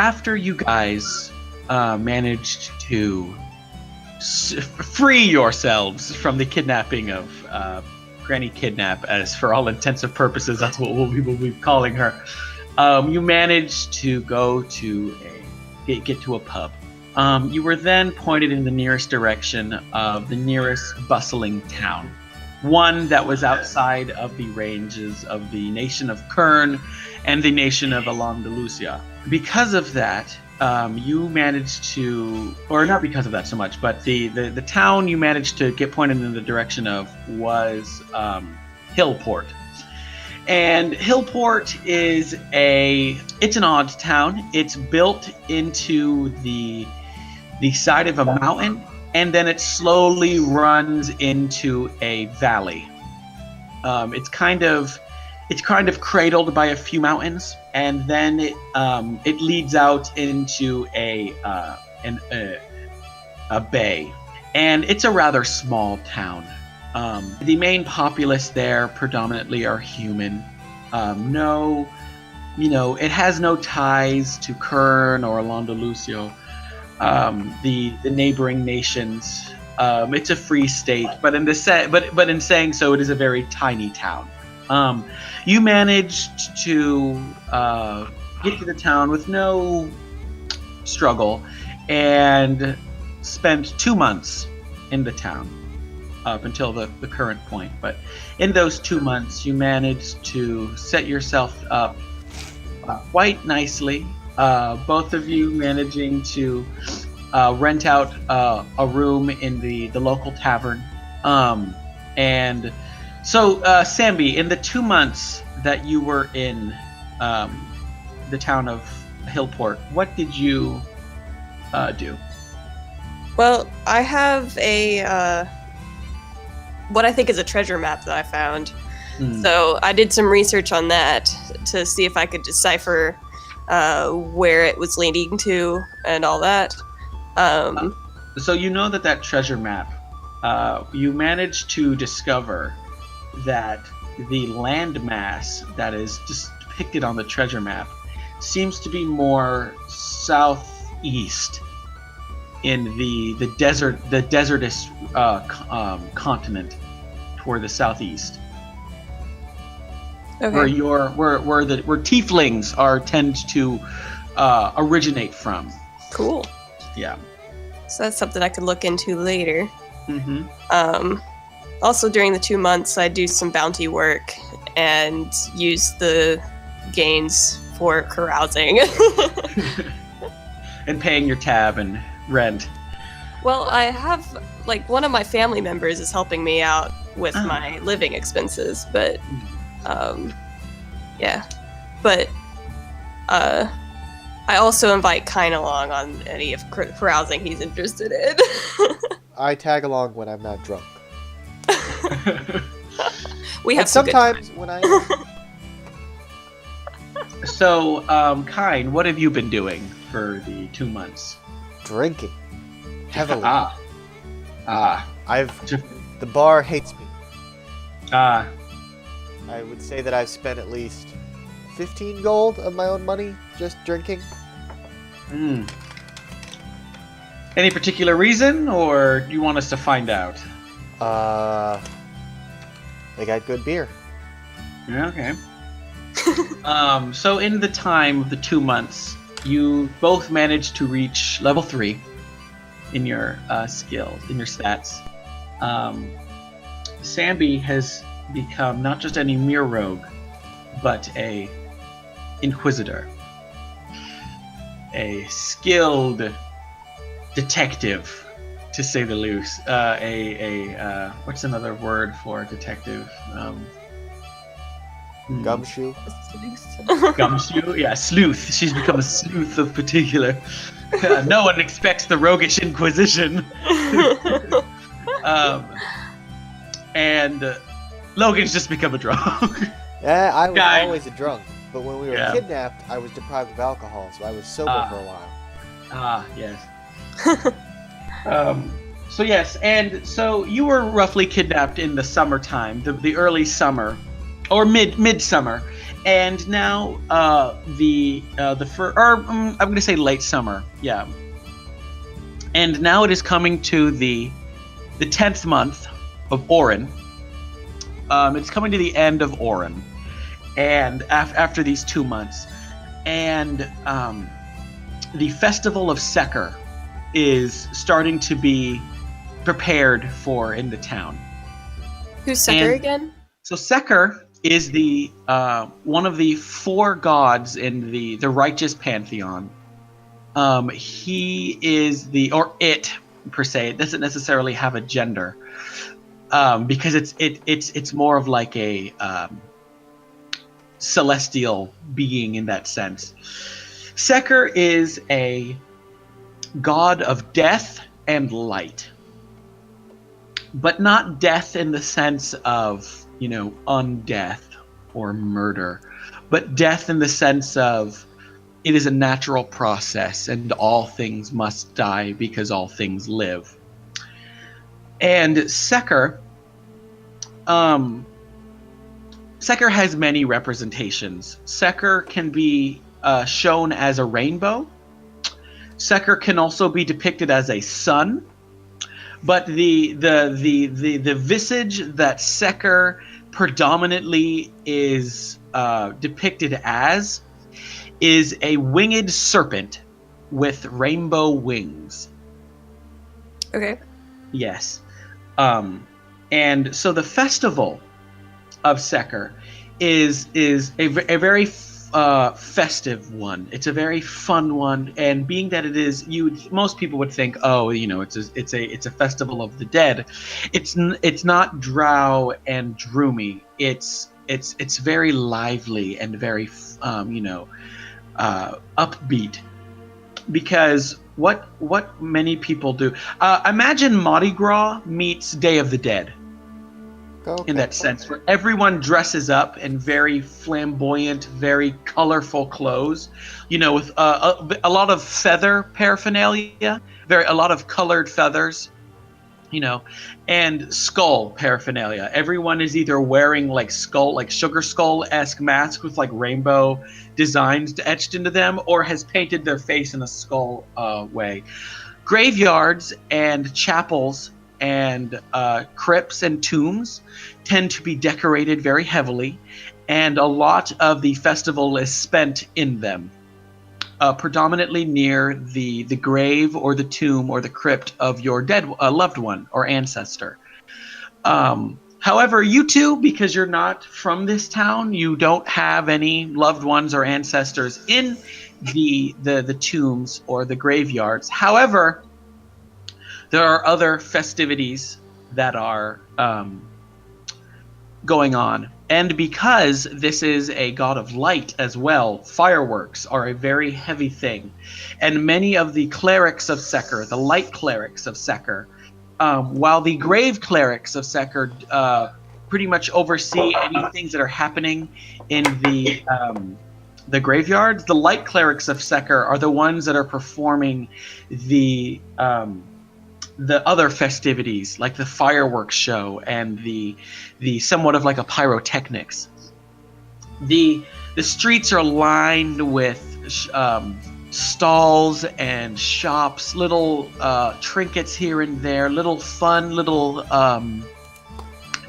after you guys managed to free yourselves from the kidnapping of Granny Kidnap, as for all intents and purposes, that's what we will be calling her. You managed to go to get to a pub. You were then pointed in the nearest direction of the nearest bustling town, one that was outside of the ranges of the nation of Kern and the nation of Al-Andalusia. Because of that, you managed to, or not because of that so much, but the town you managed to get pointed in the direction of was Hillport. And Hillport is it's an odd town. It's built into the side of a mountain, and then it slowly runs into a valley. It's kind of cradled by a few mountains, and then it leads out into a bay, and it's a rather small town. The main populace there predominantly are human. It has no ties to Kern or Al-Andalusia, the neighboring nations. It's a free state, but in saying so, it is a very tiny town. You managed to get to the town with no struggle and spent 2 months in the town up until the current point. But in those 2 months, you managed to set yourself up quite nicely. Both of you managing to rent out a room in the local tavern. And so, Samby, in the 2 months that you were in the town of Hillport, what did you do? Well, I have what I think is a treasure map that I found. So I did some research on that to see if I could decipher where it was leading to and all that. So you know that treasure map, you managed to discover that the landmass that is just depicted on the treasure map seems to be more southeast in the desertous continent toward the southeast. Okay. Where tieflings tend to originate from. Cool. Yeah. So that's something I could look into later. Mm-hmm. Also, during the 2 months, I do some bounty work and use the gains for carousing. And paying your tab and rent. Well, I have, one of my family members is helping me out with my living expenses, but, yeah. But, I also invite Kine along on any of carousing he's interested in. I tag along when I'm not drunk. We have sometimes when I am. So, Kine, what have you been doing for the 2 months? Drinking. Heavily. The bar hates me. I would say that I've spent at least 15 gold of my own money just drinking. Any particular reason, or do you want us to find out? They got good beer. Yeah, okay. So in the time of the 2 months, you both managed to reach level 3 in your skills, in your stats. Samby has become not just any mere rogue, but a inquisitor. A skilled detective, to say the least. What's another word for detective? Gumshoe. Gumshoe? Yeah, sleuth. She's become a sleuth of particular. No one expects the roguish Inquisition. And Logan's just become a drunk. Yeah, I was always a drunk. But when we were kidnapped, I was deprived of alcohol, so I was sober for a while. Yes. So yes, and so you were roughly kidnapped in the summertime, the early summer, or midsummer, And now I'm going to say late summer, yeah. And now it is coming to the 10th month of Orin. It's coming to the end of Orin, and after these 2 months, and the festival of Seker is starting to be prepared for in the town. Who's Seker again? So Seker is the one of the 4 gods in the righteous pantheon. He is it per se. It doesn't necessarily have a gender, because it's more of like a celestial being in that sense. Seker is a god of death and light, but not death in the sense of, undeath or murder, but death in the sense of it is a natural process and all things must die because all things live. And Seker has many representations. Seker can be shown as a rainbow. Seker can also be depicted as a sun. But the visage that Seker predominantly is depicted as is a winged serpent with rainbow wings. Okay. Yes. And so the festival of Seker is a very festive one. It's a very fun one, and being that it is, most people would think, it's a festival of the dead. It's not drow and droomy. It's very lively and very upbeat, because what many people do. Imagine Mardi Gras meets Day of the Dead. Okay. In that sense, where everyone dresses up in very flamboyant, very colorful clothes, with a lot of feather paraphernalia, a lot of colored feathers, and skull paraphernalia. Everyone is either wearing like sugar skull-esque masks with like rainbow designs etched into them, or has painted their face in a skull way. Graveyards and chapels and crypts and tombs tend to be decorated very heavily, and a lot of the festival is spent in them, predominantly near the grave or the tomb or the crypt of your dead loved one or ancestor. However, you two, because you're not from this town, you don't have any loved ones or ancestors in the tombs or the graveyards. However, there are other festivities that are going on. And because this is a god of light as well, fireworks are a very heavy thing. And many of the clerics of Seker, the light clerics of Seker, while the grave clerics of Seker pretty much oversee any things that are happening in the graveyards, the light clerics of Seker are the ones that are performing the other festivities, like the fireworks show and the somewhat of like a pyrotechnics. The streets are lined with stalls and shops, little trinkets here and there, little fun little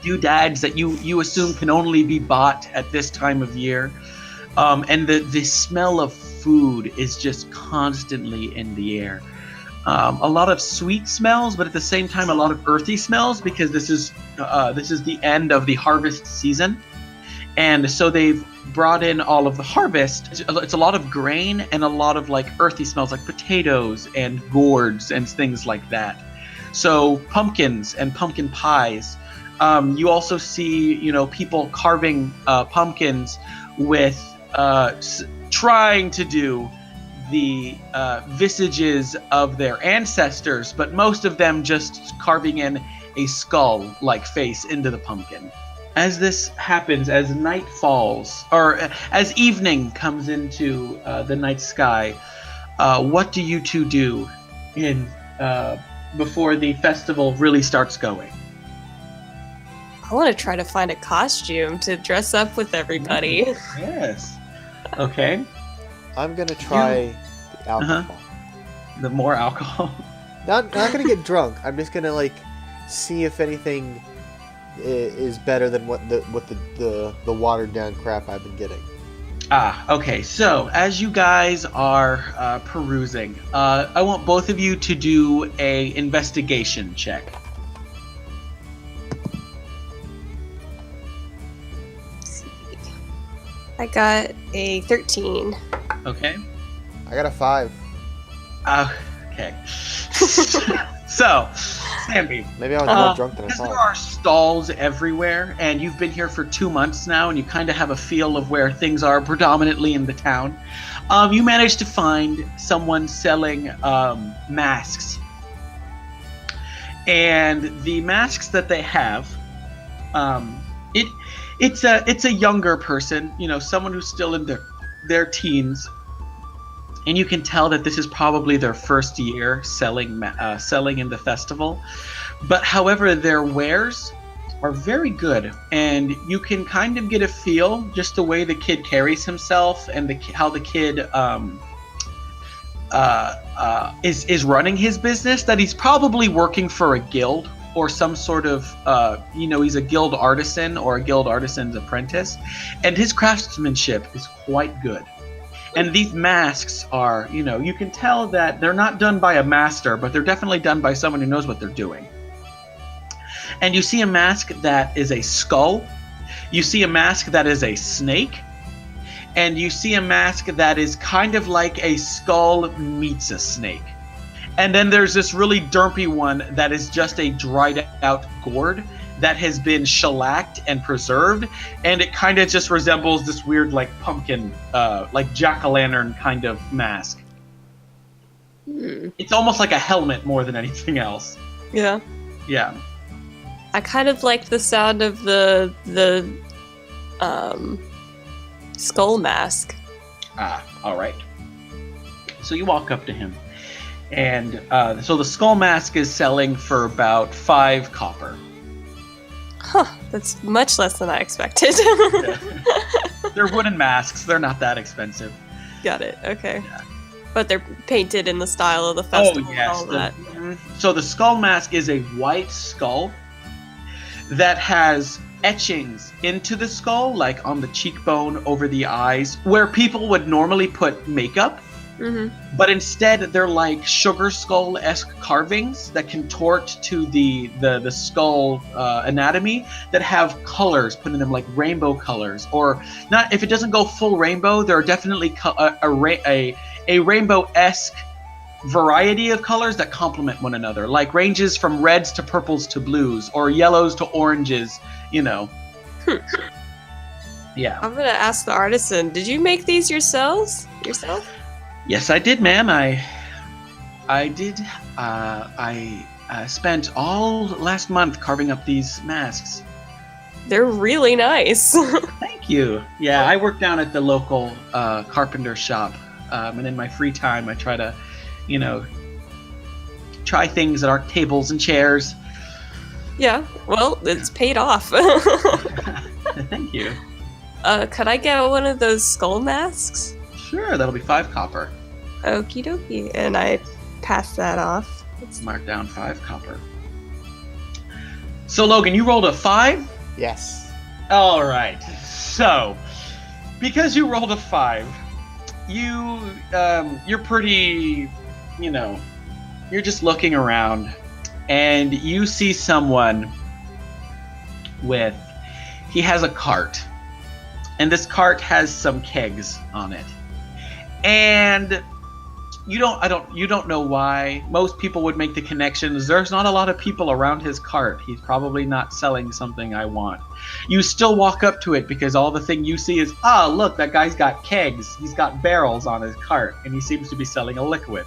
doodads that you assume can only be bought at this time of year. And the smell of food is just constantly in the air. A lot of sweet smells, but at the same time a lot of earthy smells, because this is the end of the harvest season, and so they've brought in all of the harvest. It's a lot of grain and a lot of like earthy smells, like potatoes and gourds and things like that. So pumpkins and pumpkin pies. You also see people carving pumpkins with trying to do the visages of their ancestors, but most of them just carving in a skull-like face into the pumpkin. As this happens, as night falls, or as evening comes into the night sky, what do you two do before the festival really starts going? I want to try to find a costume to dress up with everybody. Yes. Okay. I'm gonna try the alcohol. The more alcohol. Not gonna get drunk. I'm just gonna like see if anything is better than what the watered down crap I've been getting. Okay. So as you guys are perusing, I want both of you to do a investigation check. I got a 13. Okay. I got a 5. Okay. So, Samby. Maybe I was more drunk than I because thought. there are stalls everywhere, and you've been here for 2 months now, and you kind of have a feel of where things are predominantly in the town. You managed to find someone selling masks. And the masks that they have, it's a younger person, someone who's still in their teens, and you can tell that this is probably their first year selling in the festival. But however, their wares are very good, and you can kind of get a feel just the way the kid carries himself and how the kid is running his business, that he's probably working for a guild or some sort of, he's a guild artisan or a guild artisan's apprentice, and his craftsmanship is quite good. And these masks are, you can tell that they're not done by a master, but they're definitely done by someone who knows what they're doing. And you see a mask that is a skull, you see a mask that is a snake, and you see a mask that is kind of like a skull meets a snake. And then there's this really derpy one that is just a dried out gourd that has been shellacked and preserved, and it kind of just resembles this weird like pumpkin, like jack-o'-lantern kind of mask. It's almost like a helmet more than anything else. Yeah. Yeah. I kind of liked the sound of the skull mask. All right. So you walk up to him, and so the skull mask is selling for about 5 copper. Huh, that's much less than I expected. They're wooden masks. They're not that expensive. Got it. Okay. Yeah. But they're painted in the style of the festival. Oh, yes. And all that. So the skull mask is a white skull that has etchings into the skull, like on the cheekbone, over the eyes, where people would normally put makeup. Mm-hmm. But instead, they're like sugar skull-esque carvings that contort to the skull anatomy that have colors put in them, like rainbow colors, or not. If it doesn't go full rainbow, there are definitely a rainbow-esque variety of colors that complement one another, like ranges from reds to purples to blues, or yellows to oranges. Yeah. I'm gonna ask the artisan. Did you make these yourself? Yes, I did, ma'am. I did. I spent all last month carving up these masks. They're really nice. Thank you. Yeah, I work down at the local carpenter shop, and in my free time, I try to, try things that aren't tables and chairs. Yeah, well, it's paid off. Thank you. Could I get one of those skull masks? Sure, that'll be 5 copper. Okie dokie. And I pass that off. Let's mark down 5 copper. So, Logan, you rolled a 5? Yes. All right. So, because you rolled a 5, you're pretty, you're just looking around, and you see someone he has a cart, and this cart has some kegs on it. And you don't know why. Most people would make the connections. There's not a lot of people around his cart. He's probably not selling something I want. You still walk up to it because all the thing you see is, look, that guy's got kegs. He's got barrels on his cart, and he seems to be selling a liquid.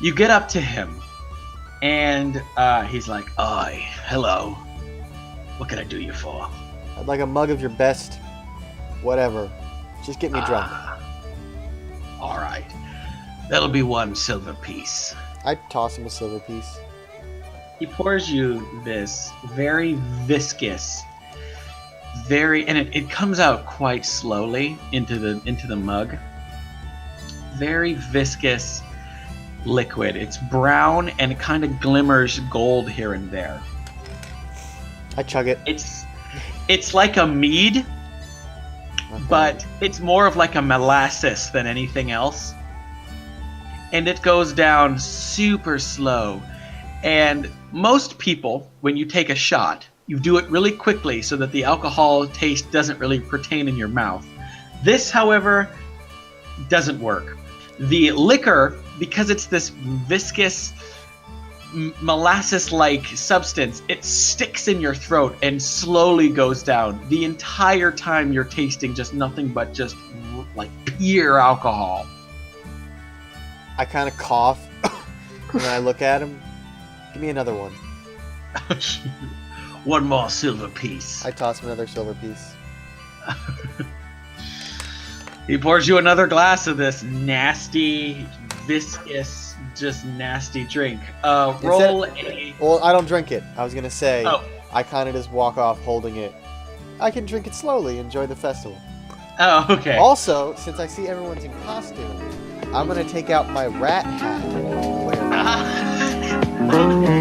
You get up to him, and he's like, hello. What can I do you for? I'd like a mug of your best whatever. Just get me drunk. All right. That'll be 1 silver piece. I toss him a silver piece. He pours you this very viscous, and it comes out quite slowly into the mug. Very viscous liquid. It's brown and it kind of glimmers gold here and there. I chug it. It's like a mead, Okay. but it's more of like a molasses than anything else. And it goes down super slow. And most people, when you take a shot, you do it really quickly so that the alcohol taste doesn't really pertain in your mouth. This, however, doesn't work. The liquor, because it's this viscous, molasses-like substance, it sticks in your throat and slowly goes down. The entire time you're tasting just nothing but just like pure alcohol. I kind of cough, and then I look at him. Give me another one. One more silver piece. I toss him another silver piece. He pours you another glass of this nasty, viscous, just nasty drink. Roll a... Well, I don't drink it. I was going to say, Oh. I kind of just walk off holding it. I can drink it slowly, enjoy the festival. Oh, okay. Also, since I see everyone's in costume, I'm going to take out my rat hat and wear it.